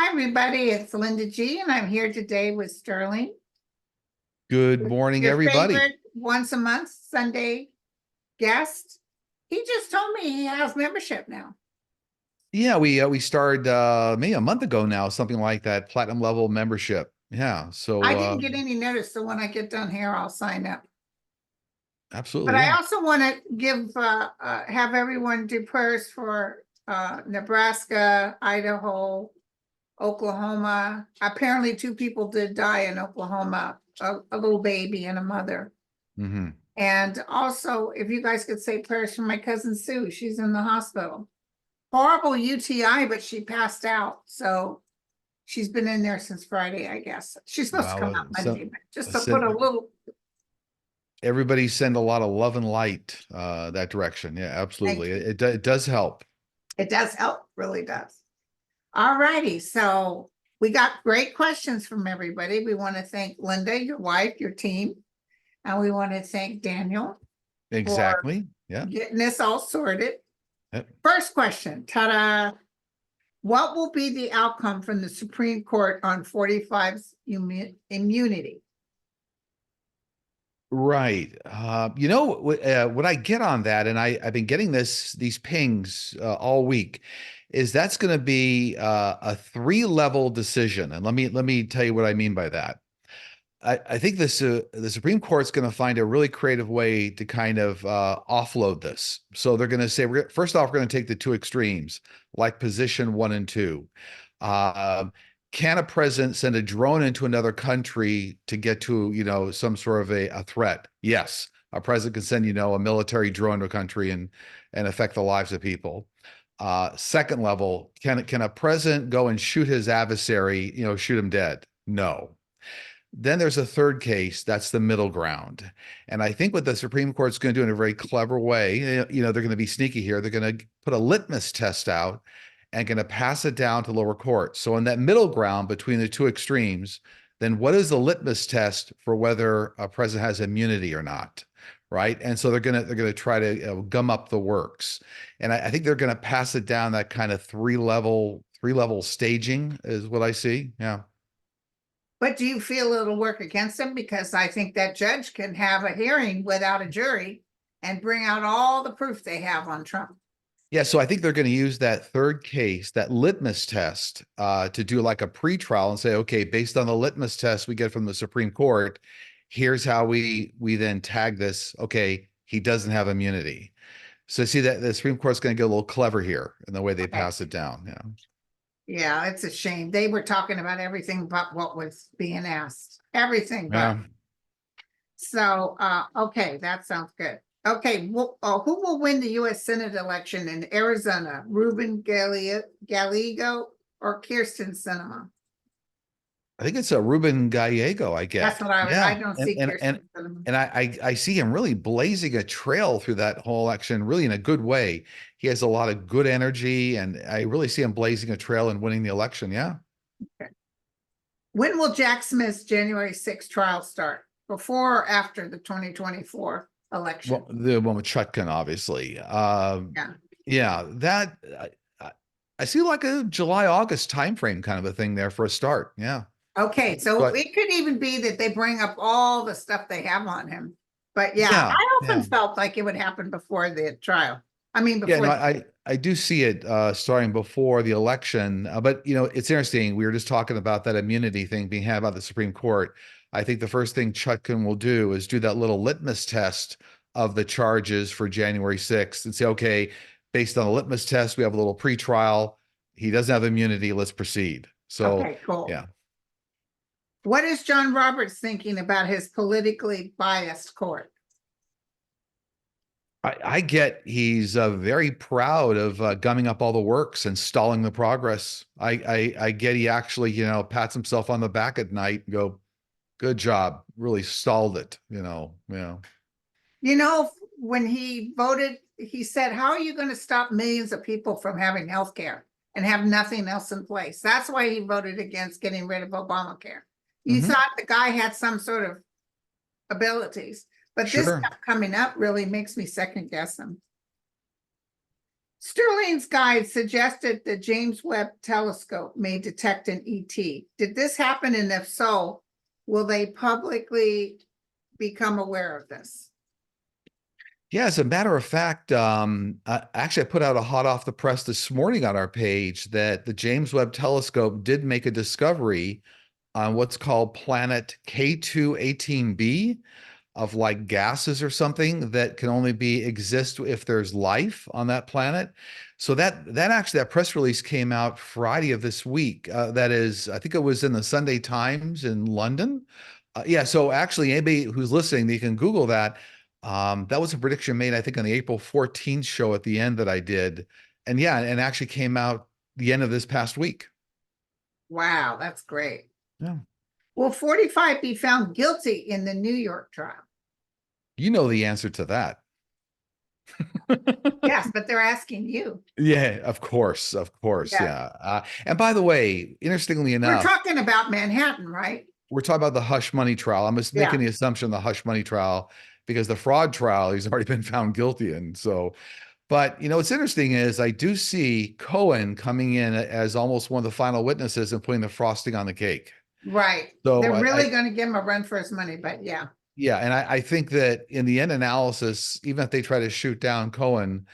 everybody, it's Linda G, and I'm here today with Sterling, Good morning, your everybody. favorite once a month Sunday guest. He just told me he has membership now. Yeah, we started maybe a month ago now, something like that, platinum level membership. Yeah, so I didn't get any notice, so when I get done here, I'll sign up. absolutely, But I yeah. also want to give have everyone do prayers for Nebraska, Idaho, Oklahoma. Apparently, 2 people did die in Oklahoma, a little baby and a mother. hmm And also, if you guys could say prayers for my cousin Sue, she's in the hospital. Horrible UTI, but she passed out. So she's been in there since Friday, I guess. She's supposed to come Wow, out Monday, but just to put send a little everybody send a lot of love and light that direction. Yeah, thank absolutely. you. It does help. It does help, really does. All righty. So we got great questions from everybody. We want to thank Linda, your wife, your team, and we want to thank Daniel for Exactly. Yeah. getting this all sorted. Yep. First question, ta-da. What will be the outcome from the Supreme Court on 45's immunity? Right. What I get on that, and I've been getting these pings all week, is that's going to be a 3-level decision. And let me tell you what I mean by that. I think the Supreme Court's going to find a really creative way to kind of offload this. So they're going to say, first off, we're going to take the 2 extremes, like position 1 and 2. Can a president send a drone into another country to get to, some sort of a threat? Yes, a president can send, a military drone to a country and affect the lives of people. Second level, can a president go and shoot his adversary, shoot him dead? No. Then there's a third case, that's the middle ground. And I think what the Supreme Court's going to do in a very clever way, they're going to be sneaky here. They're going to put a litmus test out and going to pass it down to lower courts. So in that middle ground between the 2 extremes, then what is the litmus test for whether a president has immunity or not? Right. And so they're gonna try to gum up the works. And I think they're going to pass it down that kind of three-level staging is what I see. Yeah. But do you feel it'll work against him? Because I think that judge can have a hearing without a jury and bring out all the proof they have on Trump. Yeah, so I think they're going to use that third case, that litmus test, to do like a pretrial and say, okay, based on the litmus test we get from the Supreme Court, here's how we then tag this. Okay, he doesn't have immunity. So see that the Supreme Court's going to get a little clever here in the way they pass it down. Yeah. Yeah, it's a shame. They were talking about everything but what was being asked. Everything but. Yeah. So, okay, that sounds good. Okay, who will win the U.S. Senate election in Arizona? Ruben Gallego or Kirsten Sinema? I think it's a Ruben Gallego, I get. That's what I Yeah. don't see Kirsten Sinema. And I see him really blazing a trail through that whole election, really in a good way. He has a lot of good energy, and I really see him blazing a trail and winning the election. Yeah. Okay. When will Jack Smith's January 6th trial start? Before or after the 2024 election? Well, the one with Chutkan, obviously. Yeah, that I see like a July, August timeframe kind of a thing there for a start. Yeah. Okay, so But it could even be that they bring up all the stuff they have on him. But yeah, I often felt like it would happen before the trial. I mean, before. Yeah, no, I do see it starting before the election. But it's interesting. We were just talking about that immunity thing being had by the Supreme Court. I think the first thing Chutkan will do is do that little litmus test of the charges for January 6th and say, okay, based on the litmus test, we have a little pretrial. He doesn't have immunity. Let's proceed. So, okay, cool. Yeah. What is John Roberts thinking about his politically biased court? I get he's very proud of gumming up all the works and stalling the progress. I get he actually, pats himself on the back at night and go, good job, really stalled it, yeah. When he voted, he said, how are you going to stop millions of people from having health care and have nothing else in place? That's why he voted against getting rid of Obamacare. You thought the guy had some sort of abilities, but this stuff coming up really makes me second guess him. Sterling's guide suggested the James Webb telescope may detect an ET. Did this happen? And if so, will they publicly become aware of this? Yeah, as a matter of fact, actually, I put out a hot off the press this morning on our page that the James Webb Telescope did make a discovery on what's called planet K2-18b of like gases or something that can only be exist if there's life on that planet. So that press release came out Friday of this week. That is, I think it was in the Sunday Times in London. Yeah, so actually, anybody who's listening, you can Google that. That was a prediction made, I think, on the April 14th show at the end that I did. And yeah, and actually came out the end of this past week. Wow, that's great. Yeah. Will 45 be found guilty in the New York trial? You know the answer to that. Yes, but they're asking you. Yeah, of course, Yeah. yeah. And by the way, interestingly We're enough, talking about Manhattan, right? we're talking about the hush money trial. I'm just making the assumption the hush money trial because the fraud trial he's already been found guilty in. So, but you know, what's interesting is I do see Cohen coming in as almost one of the final witnesses and putting the frosting on the cake. Right. So They're really going to give him a run for his money, but yeah. Yeah, and I think that in the end analysis, even if they try to shoot down Cohen,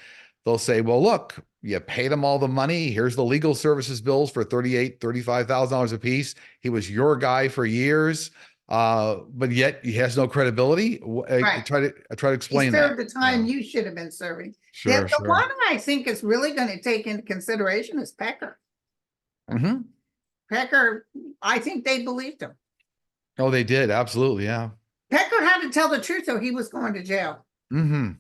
they'll say, well, look, you paid him all the money. Here's the legal services bills for $35,000 a piece. He was your guy for years, but yet he has no credibility. Right. I try to explain he served that. the time you should have been serving. Sure, the sure. one I think is really going to take into consideration is Pecker. Mm-hmm. Pecker, I think they believed him. Oh, they did. Absolutely. Yeah. Pecker had to tell the truth, so he was going to jail. Mm-hmm.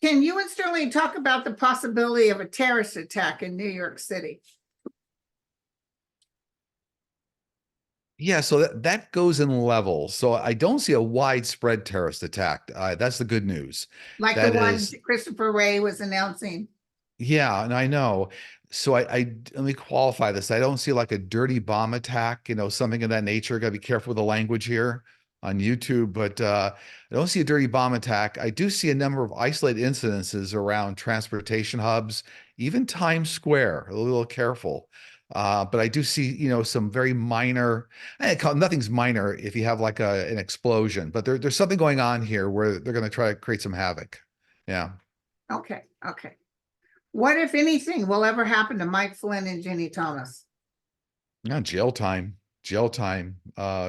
Can you and Sterling talk about the possibility of a terrorist attack in New York City? Yeah, so that goes in levels. So I don't see a widespread terrorist attack. That's the good news. Like That the one is, Christopher Wray was announcing. yeah, and I know. So I let me qualify this. I don't see like a dirty bomb attack, you know, something of that nature. Got to be careful with the language here on YouTube, but I don't see a dirty bomb attack. I do see a number of isolated incidences around transportation hubs, even Times Square. A little careful. But I do see, you know, some very minor, nothing's minor if you have like an explosion, but there's something going on here where they're going to try to create some havoc. Yeah. Okay. What, if anything, will ever happen to Mike Flynn and Ginni Thomas? Yeah, jail time,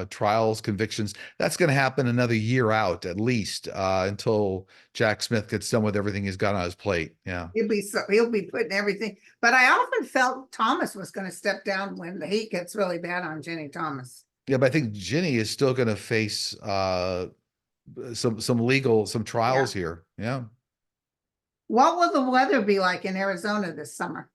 trials, convictions. That's going to happen another year out at least until Jack Smith gets done with everything he's got on his plate. Yeah. He'll be putting everything. But I often felt Thomas was going to step down when the heat gets really bad on Ginni Thomas. Yeah, but I think Ginni is still going to face some trials here. Yeah. What will the weather be like in Arizona this summer?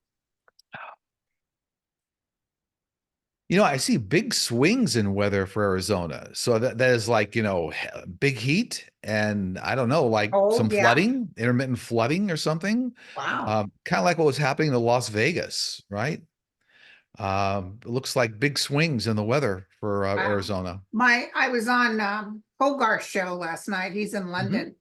You know, I see big swings in weather for Arizona. So that is like, you know, big heat and I don't know, like some flooding, intermittent flooding or something. Wow. Kind of like what was happening to Las Vegas, right? It looks like big swings in the weather for Arizona. I was on Hogarth's show last night. He's in London.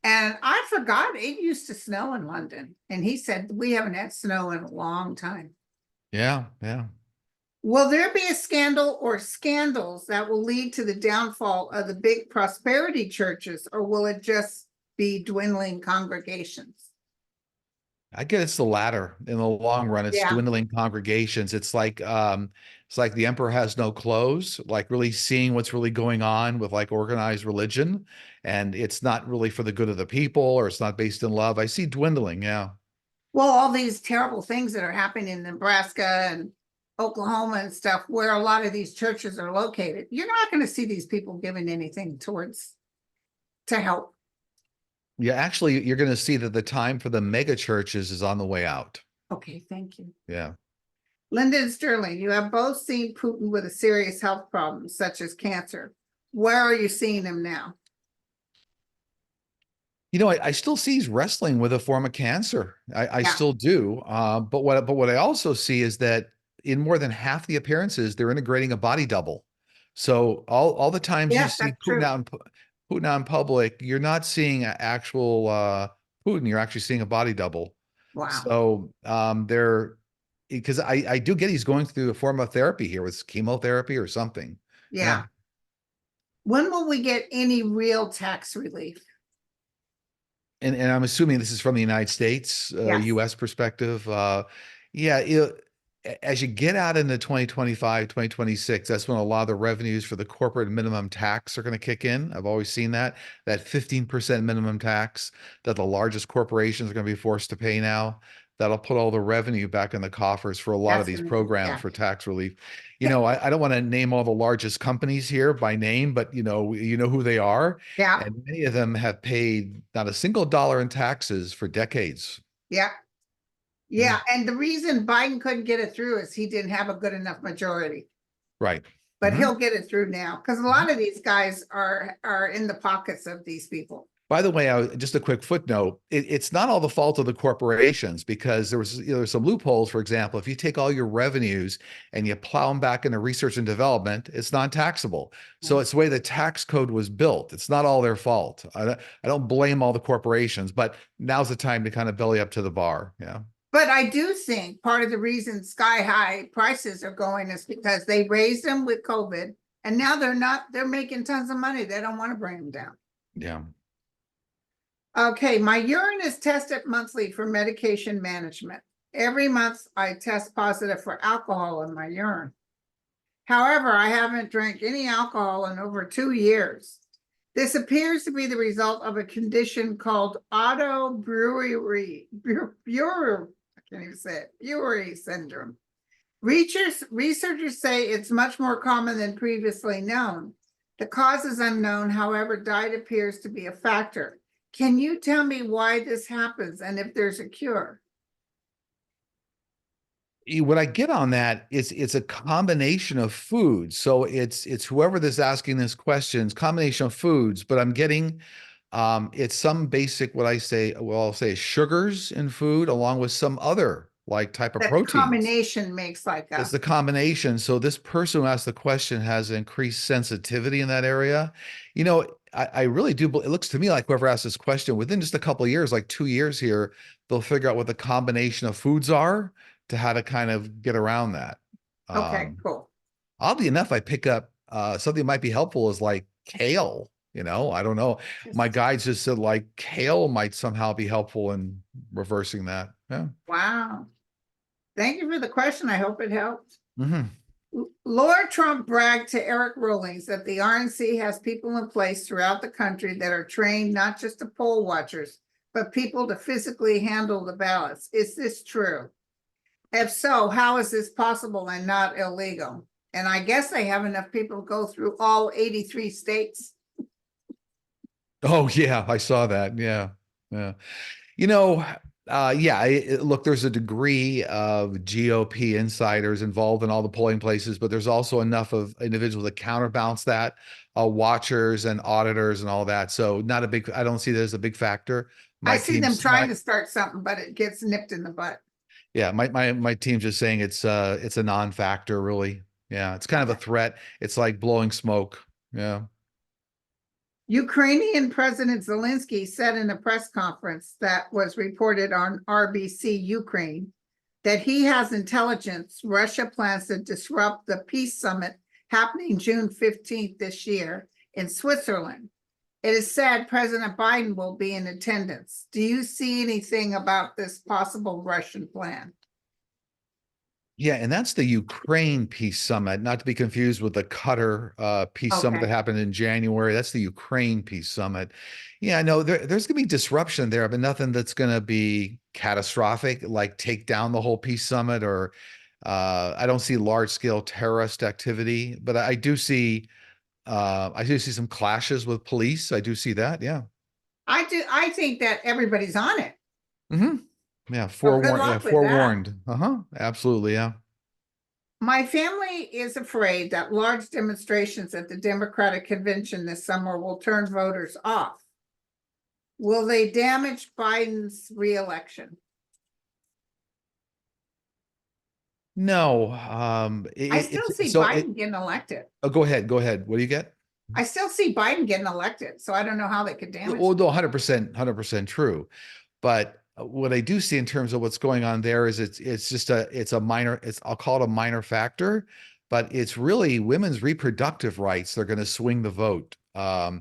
And I forgot it used to snow in London. And he said, we haven't had snow in a long time. Yeah. Will there be a scandal or scandals that will lead to the downfall of the big prosperity churches, or will it just be dwindling congregations? I guess it's the latter in the long run. It's dwindling congregations. It's like the emperor has no clothes, like really seeing what's really going on with like organized religion. And it's not really for the good of the people, or it's not based in love. I see dwindling. Yeah. Well, all these terrible things that are happening in Nebraska and Oklahoma and stuff, where a lot of these churches are located, you're not going to see these people giving anything to help. Yeah, actually, you're going to see that the time for the mega churches is on the way out. Okay, thank you. Yeah. Linda and Sterling, you have both seen Putin with a serious health problem, such as cancer. Where are you seeing him now? You know, I still see he's wrestling with a form of cancer. I still do. But what I also see is that in more than half the appearances, they're integrating a body double. So all the times you see Putin out in public, you're not seeing actual Putin. You're actually seeing a body double. Wow. So they're because I do get he's going through a form of therapy here with chemotherapy or something. Yeah. When will we get any real tax relief? And I'm assuming this is from the United States, Yes. US perspective. Yeah, as you get out into 2025, 2026, that's when a lot of the revenues for the corporate minimum tax are going to kick in. I've always seen that 15% minimum tax that the largest corporations are going to be forced to pay now. That'll put all the revenue back in the coffers for a lot of That's these gonna, programs yeah. for tax relief. You know, I don't want to name all the largest companies here by name, but you know who they are. Yeah. And many of them have paid not a single dollar in taxes for decades. Yeah. Yeah. And the reason Biden couldn't get it through is he didn't have a good enough majority. Right. But he'll get it through now because a lot of these guys are in the pockets of these people. By the way, just a quick footnote, it's not all the fault of the corporations because there's some loopholes. For example, if you take all your revenues and you plow them back into research and development, it's non-taxable. So it's the way the tax code was built. It's not all their fault. I don't blame all the corporations, but now's the time to kind of belly up to the bar. Yeah. But I do think part of the reason sky high prices are going is because they raised them with COVID and now they're making tons of money. They don't want to bring them down. Yeah. Okay, my urine is tested monthly for medication management. Every month I test positive for alcohol in my urine. However, I haven't drank any alcohol in over 2 years. This appears to be the result of a condition called Auto-brewery, I can't even say it, brewery syndrome. Researchers say it's much more common than previously known. The cause is unknown, however, diet appears to be a factor. Can you tell me why this happens and if there's a cure? What I get on that is it's a combination of foods. So it's whoever this asking this questions, combination of foods, but I'm getting it's some basic I'll say sugars in food along with some other like type of That proteins. combination makes like It's the combination. So this person who asked the question has increased sensitivity in that area. You know, I really do. It looks to me like whoever asked this question within just a couple of years, like 2 years here, they'll figure out what the combination of foods are to how to kind of get around that. Okay, cool. Oddly enough, I pick up something that might be helpful is like kale. You know, I don't know. My guides just said like kale might somehow be helpful in reversing that. Yeah. Wow. Thank you for the question. I hope it helped. Mm-hmm. Laura Trump bragged to Eric Rawlings that the RNC has people in place throughout the country that are trained not just to poll watchers, but people to physically handle the ballots. Is this true? If so, how is this possible and not illegal? And I guess they have enough people to go through all 83 states. Oh yeah, I saw that. Yeah. Yeah. You know, look, there's a degree of GOP insiders involved in all the polling places, but there's also enough of individuals that counterbalance that, watchers and auditors and all that. So I don't see that as a big factor. I see them trying to start something, but it gets nipped in the butt. Yeah, my team's just saying it's a non-factor really. Yeah, it's kind of a threat. It's like blowing smoke. Yeah. Ukrainian President Zelensky said in a press conference that was reported on RBC Ukraine that he has intelligence Russia plans to disrupt the peace summit happening June 15th this year in Switzerland. It is said President Biden will be in attendance. Do you see anything about this possible Russian plan? Yeah, and that's the Ukraine Peace Summit, not to be confused with the Qatar Peace Summit that happened in January. That's the Ukraine Peace Summit. Yeah, no, there's going to be disruption there, but nothing that's going to be catastrophic, like take down the whole Peace Summit, or I don't see large-scale terrorist activity, but I do see some clashes with police. I do see that. Yeah, I do. I think that everybody's on it. Mm-hmm. Yeah, forewarned. Absolutely. Yeah. My family is afraid that large demonstrations at the Democratic convention this summer will turn voters off. Will they damage Biden's reelection? No. I still see Biden getting elected. Oh, go ahead. Go ahead. What do you get? I still see Biden getting elected, so I don't know how they could damage. Well, no, 100%, 100% true. But what I do see in terms of what's going on there is it's just a minor, I'll call it a minor factor, but it's really women's reproductive rights. They're going to swing the vote. I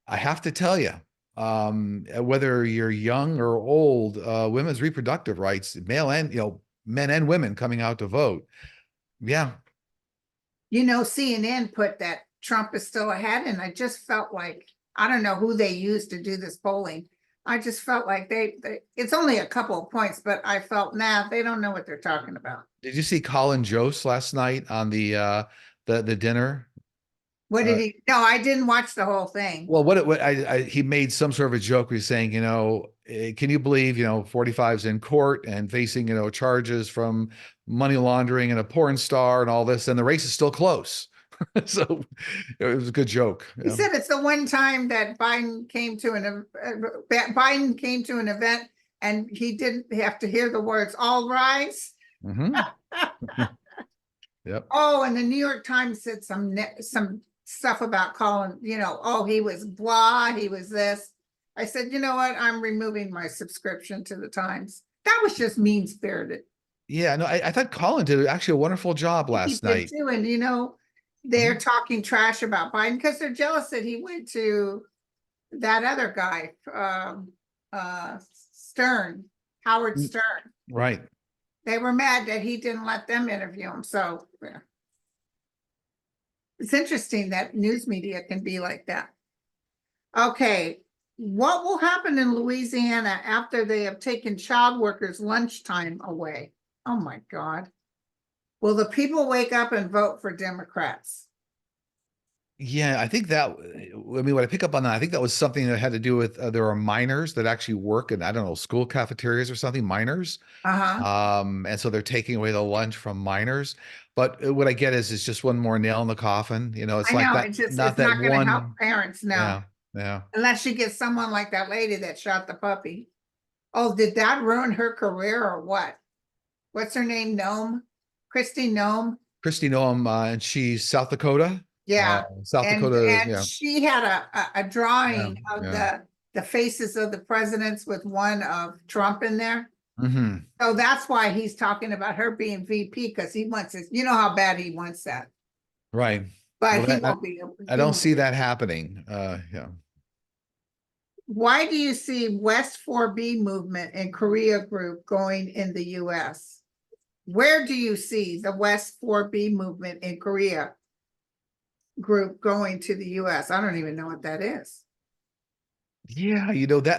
have to tell you, whether you're young or old, women's reproductive rights, male and, men and women coming out to vote. Yeah. CNN put that Trump is still ahead, and I just felt like, I don't know who they used to do this polling. I just felt like it's only a couple of points, but I felt, they don't know what they're talking about. Did you see Colin Jost last night on the dinner? What did he? No, I didn't watch the whole thing. Well, he made some sort of a joke. He was saying, can you believe, 45's in court and facing, charges from money laundering and a porn star and all this, and the race is still close. So it was a good joke. He said it's the one time that Biden came to an event and he didn't have to hear the words "all rise." Yep. Oh, and the New York Times said some stuff about Colin, he was blah, he was this. I said, you know what? I'm removing my subscription to the Times. That was just mean-spirited. Yeah, no, I thought Colin did actually a wonderful job last night. Too. And they're talking trash about Biden because they're jealous that he went to that other guy, Stern, Howard Stern. Right. They were mad that he didn't let them interview him. So yeah. It's interesting that news media can be like that. Okay, what will happen in Louisiana after they have taken child workers' lunchtime away? Oh my God. Will the people wake up and vote for Democrats? Yeah, I think what I pick up on that, I think that was something that had to do with, there are minors that actually work in, I don't know, school cafeterias or something, minors. And so they're taking away the lunch from minors. But what I get is it's just one more nail in the coffin. It's like that. It's not going to help parents now. Yeah. Unless you get someone like that lady that shot the puppy. Oh, did that ruin her career or what? What's her name? Kristi Noem, and she's South Dakota. Yeah. South Dakota. And she had a drawing of the faces of the presidents with one of Trump in there. So that's why he's talking about her being VP, because he wants it. You know how bad he wants that. Right. But he won't be. I don't see that happening. Yeah. Why do you see West 4B movement and Korea group going in the US? Where do you see the West 4B movement in Korea group going to the US? I don't even know what that is. Yeah,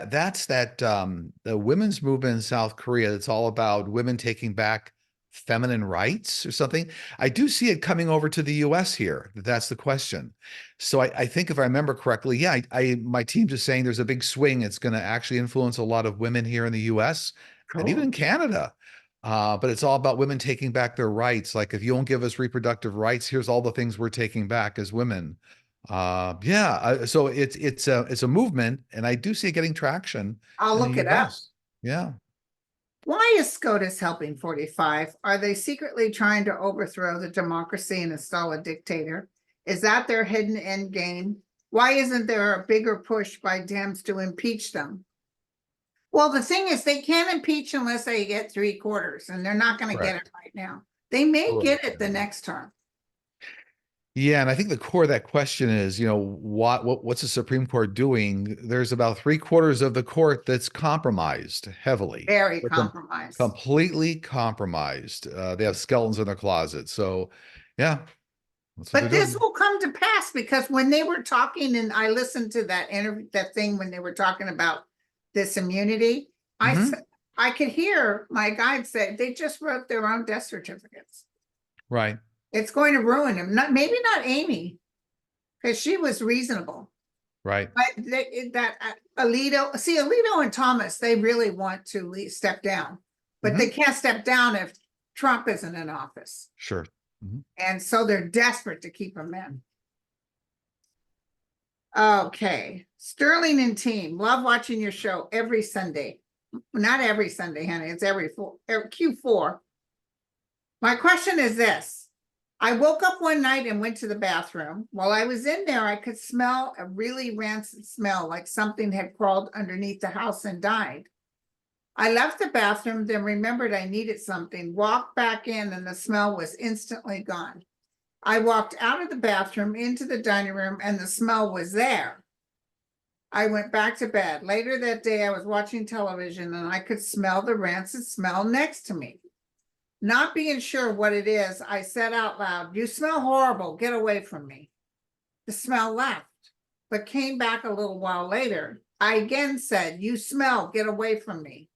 that's the women's movement in South Korea. It's all about women taking back feminine rights or something. I do see it coming over to the US here. That's the question. So I think if I remember correctly, yeah, my team's just saying there's a big swing. It's going to actually influence a lot of women here in the US and even in Canada. But it's all about women taking back their rights. Like, if you won't give us reproductive rights, here's all the things we're taking back as women. So it's a movement, and I do see it getting traction. I'll look it up. Yeah. Why is SCOTUS helping 45? Are they secretly trying to overthrow the democracy and install a dictator? Is that their hidden end game? Why isn't there a bigger push by Dems to impeach them? Well, the thing is, they can't impeach unless they get 3/4, and they're not going to get it right now. They may get it the next term. Yeah, and I think the core of that question is, what's the Supreme Court doing? There's about 3/4 of the court that's compromised heavily. Very compromised. Completely compromised. They have skeletons in their closet. So, yeah. But this will come to pass, because when they were talking, and I listened to that interview, that thing when they were talking about this immunity, I could hear my guide say they just wrote their own death certificates. Right. It's going to ruin him. Maybe not Amy, because she was reasonable. Right. But Alito and Thomas, they really want to step down, but they can't step down if Trump isn't in office. Sure. And so they're desperate to keep him in. Okay. Sterling and team, love watching your show every Sunday. Not every Sunday, honey. It's every Q4. My question is this. I woke up one night and went to the bathroom. While I was in there, I could smell a really rancid smell, like something had crawled underneath the house and died. I left the bathroom, then remembered I needed something, walked back in, and the smell was instantly gone. I walked out of the bathroom into the dining room, and the smell was there. I went back to bed. Later that day, I was watching television, and I could smell the rancid smell next to me. Not being sure what it is, I said out loud, "You smell horrible. Get away from me." The smell left, but came back a little while later. I again said, "You smell. Get away from me."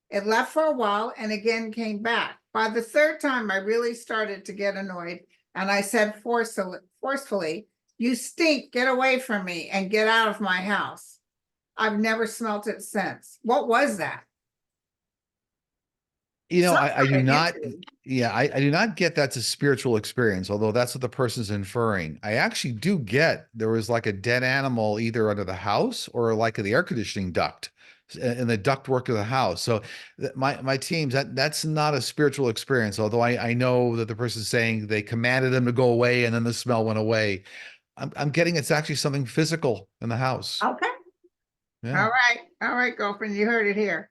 It left for a while and again came back. By the third time, I really started to get annoyed, and I said forcefully, "You stink. Get away from me and get out of my house." I've never smelt it since. What was that? You know, Some I do kind of not, entity. yeah, I do not get that's a spiritual experience, although that's what the person's inferring. I actually do get there was like a dead animal either under the house or like in the air conditioning duct in the ductwork of the house. So my teams, that's not a spiritual experience, although I know that the person's saying they commanded them to go away and then the smell went away. I'm getting it's actually something physical in the house. Okay. Yeah. All right. All right, girlfriend. You heard it here.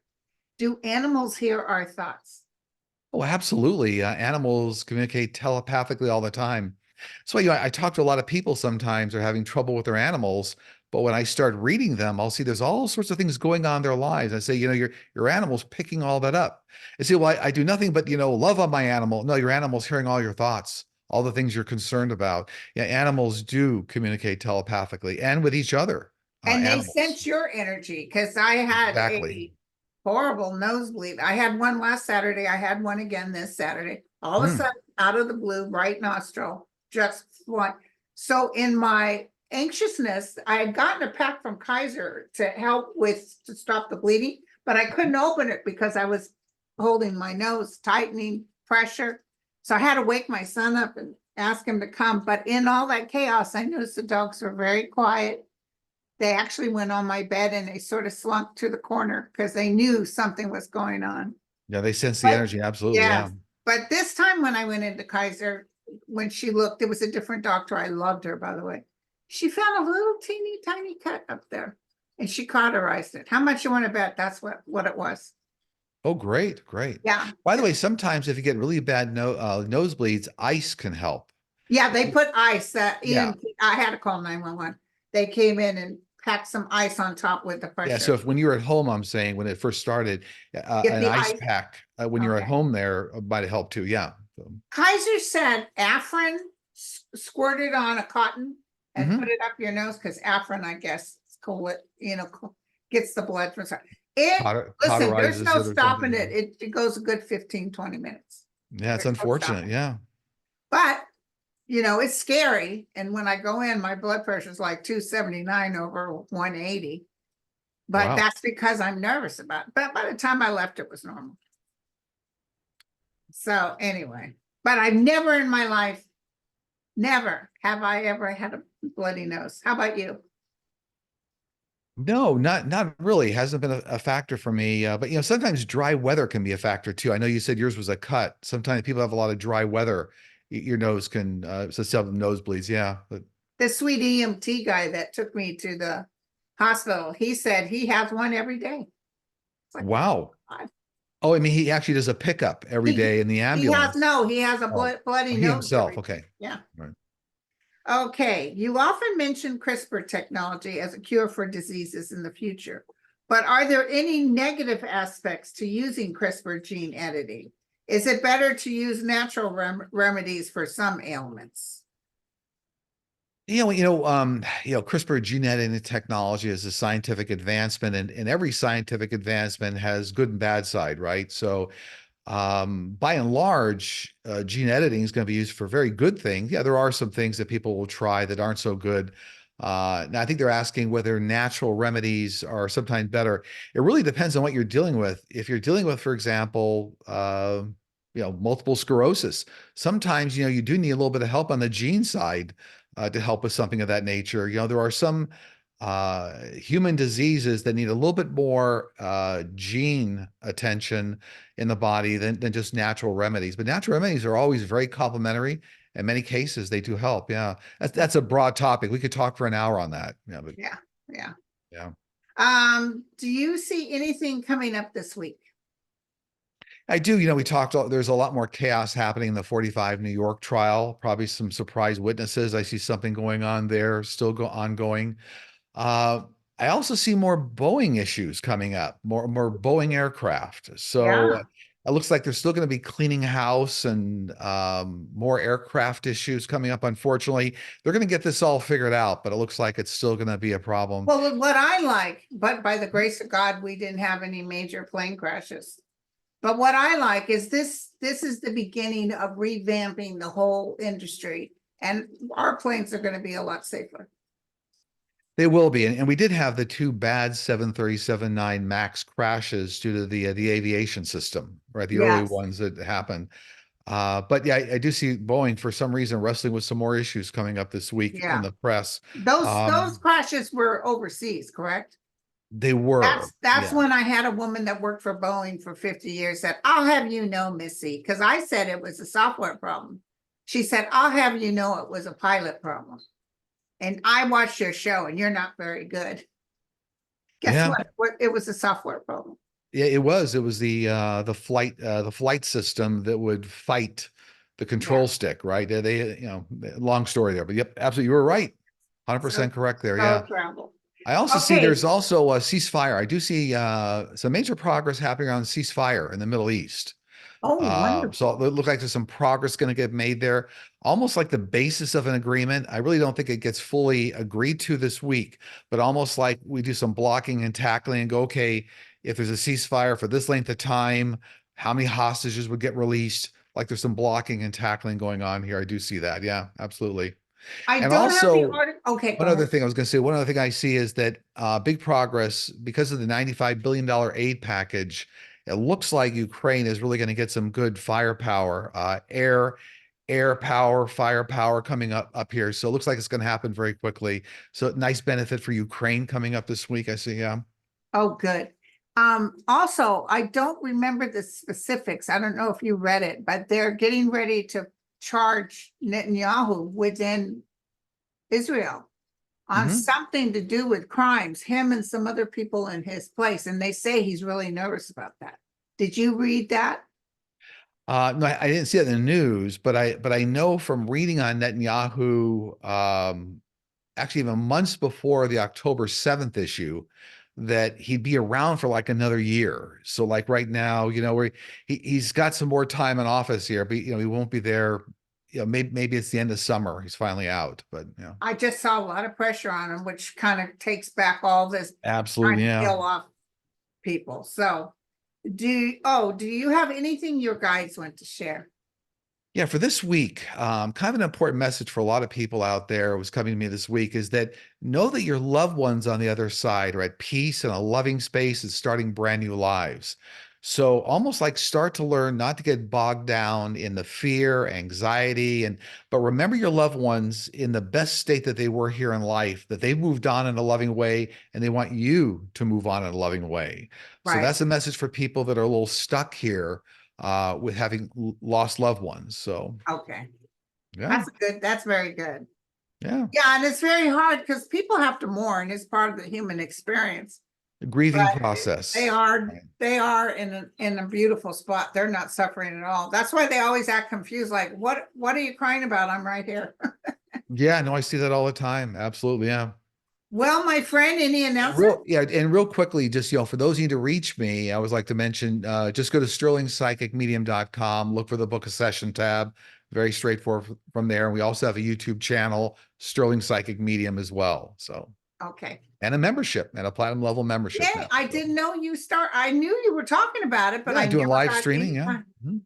Do animals hear our thoughts? Oh, absolutely. Animals communicate telepathically all the time. So, I talk to a lot of people sometimes are having trouble with their animals, but when I start reading them, I'll see there's all sorts of things going on in their lives. I say, your animal's picking all that up. I say, well, I do nothing but, love on my animal. No, your animal's hearing all your thoughts, all the things you're concerned about. Yeah, animals do communicate telepathically and with each other. And they Animals. sense your energy, because I had Exactly. a horrible nosebleed. I had one last Saturday. I had one again this Saturday. All of a Hmm. sudden, out of the blue, right nostril, just one. So in my anxiousness, I had gotten a pack from Kaiser to help to stop the bleeding, but I couldn't open it because I was holding my nose, tightening pressure. So I had to wake my son up and ask him to come. But in all that chaos, I noticed the dogs were very quiet. They actually went on my bed and they sort of slunk to the corner because they knew something was going on. Yeah, they sense the But energy. Absolutely. Yeah. yes, but this time when I went into Kaiser, when she looked, it was a different doctor. I loved her, by the way. She found a little teeny tiny cut up there and she cauterized it. How much you want to bet that's what it was? Oh, great, great. Yeah. By the way, sometimes if you get really bad nosebleeds, ice can help. Yeah, they put ice. Yeah, I had to call 911. They came in and packed some ice on top with the yeah. So pressure. if when you're at home, I'm saying when it first started, Get an the ice ice. pack when you're at Okay. home there might help too. Yeah. So, Kaiser said Afrin squirted on a cotton and put mhm. it up your nose because Afrin, I guess, gets the blood from. Listen, there's Cauterizes no it or stopping something. it. It goes a good 15, 20 minutes. Yeah, it's There's no unfortunate. stopping. Yeah. But, it's scary. And when I go in, my blood pressure is like 279 over 180. But Wow. that's because I'm nervous about it. But by the time I left, it was normal. So anyway, but I've never in my life, never have I ever had a bloody nose. How about you? No, not really. Hasn't been a factor for me. But sometimes dry weather can be a factor too. I know you said yours was a cut. Sometimes people have a lot of dry weather. Your nose can so some nosebleeds. Yeah, but The sweet EMT guy that took me to the hospital, he said he has one every day. It's like, wow. God. Oh, I mean, he actually does a pickup every He, day in the he has, ambulance. no, he has a Oh, bloody he nose himself. every day. Okay. Yeah. Right. Okay. You often mention CRISPR technology as a cure for diseases in the future, but are there any negative aspects to using CRISPR gene editing? Is it better to use natural remedies for some ailments? CRISPR gene editing technology is a scientific advancement, and every scientific advancement has good and bad side, right? So, by and large, gene editing is going to be used for very good things. Yeah, there are some things that people will try that aren't so good. Now, I think they're asking whether natural remedies are sometimes better. It really depends on what you're dealing with. If you're dealing with, for example, multiple sclerosis, sometimes, you do need a little bit of help on the gene side to help with something of that nature. There are some human diseases that need a little bit more gene attention in the body than just natural remedies. But natural remedies are always very complementary. In many cases, they do help. Yeah, that's a broad topic. We could talk for an hour on that. Yeah, but Yeah, yeah. yeah. Do you see anything coming up this week? I do. We talked, there's a lot more chaos happening in the 45 New York trial, probably some surprise witnesses. I see something going on there, still ongoing. Uh, I also see more Boeing issues coming up, more Boeing aircraft. So Yeah. it looks like they're still going to be cleaning house and more aircraft issues coming up. Unfortunately, they're going to get this all figured out, but it looks like it's still going to be a problem. Well, what I like, but by the grace of God, we didn't have any major plane crashes. But what I like is this is the beginning of revamping the whole industry, and our planes are going to be a lot safer. They will be, and we did have the two bad 737-9 MAX crashes due to the aviation system, right? The early Yes. ones that happened. But yeah, I do see Boeing for some reason wrestling with some more issues coming up this week in Yeah. the press. Those crashes were overseas, correct? They were, That's yeah, when I had a woman that worked for Boeing for 50 years said, I'll have you know, Missy, because I said it was a software problem. She said, I'll have you know it was a pilot problem. And I watched your show and you're not very good. Guess yeah, what? It was a software problem. yeah. It was the flight system that would fight the Yeah. control stick, right? Long story there, but yep, absolutely, you were right, So, 100% correct there. so Yeah. travel. I also see Okay. there's also a ceasefire. I do see some major progress happening on ceasefire in the Middle East. Oh, So wonderful. it looks like there's some progress going to get made there, almost like the basis of an agreement. I really don't think it gets fully agreed to this week, but almost like we do some blocking and tackling and go, okay, if there's a ceasefire for this length of time, how many hostages would get released? Like there's some blocking and tackling going on here. I do see that. Yeah, absolutely. I And don't have the also, article. Okay, go one other ahead. thing I was going to say, one other thing I see is that big progress because of the $95 billion aid package. It looks like Ukraine is really going to get some good firepower, air power, firepower coming up here. So it looks like it's going to happen very quickly. So nice benefit for Ukraine coming up this week. I see. Yeah. Oh, good. Also, I don't remember the specifics. I don't know if you read it, but they're getting ready to charge Netanyahu within Israel on Hmm. something to do with crimes, him and some other people in his place. And they say he's really nervous about that. Did you read that? No, I didn't see it in the news, but I know from reading on Netanyahu, actually even months before the October 7th issue, that he'd be around for like another year. So like right now, where he's got some more time in office here, but he won't be there. Maybe it's the end of summer. He's finally out, but I just saw a lot of pressure on him, which kind of takes back all this trying absolutely, to yeah. kill off people. So do you have anything your guides want to share? Yeah, for this week, kind of an important message for a lot of people out there was coming to me this week is that know that your loved ones on the other side are at peace and a loving space and starting brand new lives. So almost like start to learn not to get bogged down in the fear, anxiety, but remember your loved ones in the best state that they were here in life, that they moved on in a loving way, and they want you to move on in a loving way. So Right. that's a message for people that are a little stuck here with having lost loved ones. So Okay. yeah, That's very good. yeah, Yeah, and it's very hard because people have to mourn. It's part of the human experience. the But grieving they process. are Right. they are in a beautiful spot. They're not suffering at all. That's why they always act confused, like, what are you crying about? I'm right here. Yeah, no, I see that all the time. Absolutely, yeah. Well, my friend, any announcement? And real quickly, just for those who need to reach me, I always like to mention just go to sterlingpsychicmedium.com, look for the book a session tab. Very straightforward from there. And we also have a YouTube channel, Sterling Psychic Medium as well. So Okay. and a membership and a platinum level membership Yeah, now. I So didn't know I knew you were talking about it, but yeah, I doing never live got streaming. any Yeah. time.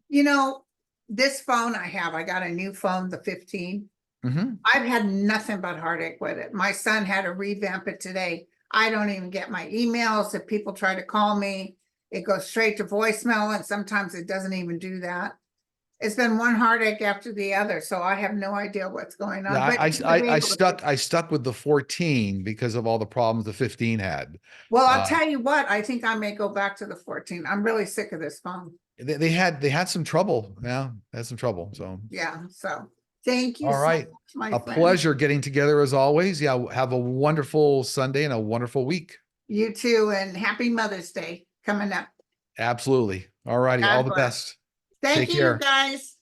You know, this phone I got a new phone, the 15. Mm-hmm. I've had nothing but heartache with it. My son had to revamp it today. I don't even get my emails. If people try to call me, it goes straight to voicemail, and sometimes it doesn't even do that. It's been one heartache after the other, so I have no idea what's going on. Yeah, But I, he was I I able to stuck I stuck with the 14 because of all the problems the 15 had. Well, I'll Uh, tell you what, I think I may go back to the 14. I'm really sick of this phone. they had some trouble. Yeah, they had some trouble. So Yeah, so thank you all so right. much, my A friend. pleasure getting together as always. Yeah, have a wonderful Sunday and a wonderful week. You too, and happy Mother's Day coming up. Absolutely. All righty. God All the bless. best. Thank Take you, care. guys.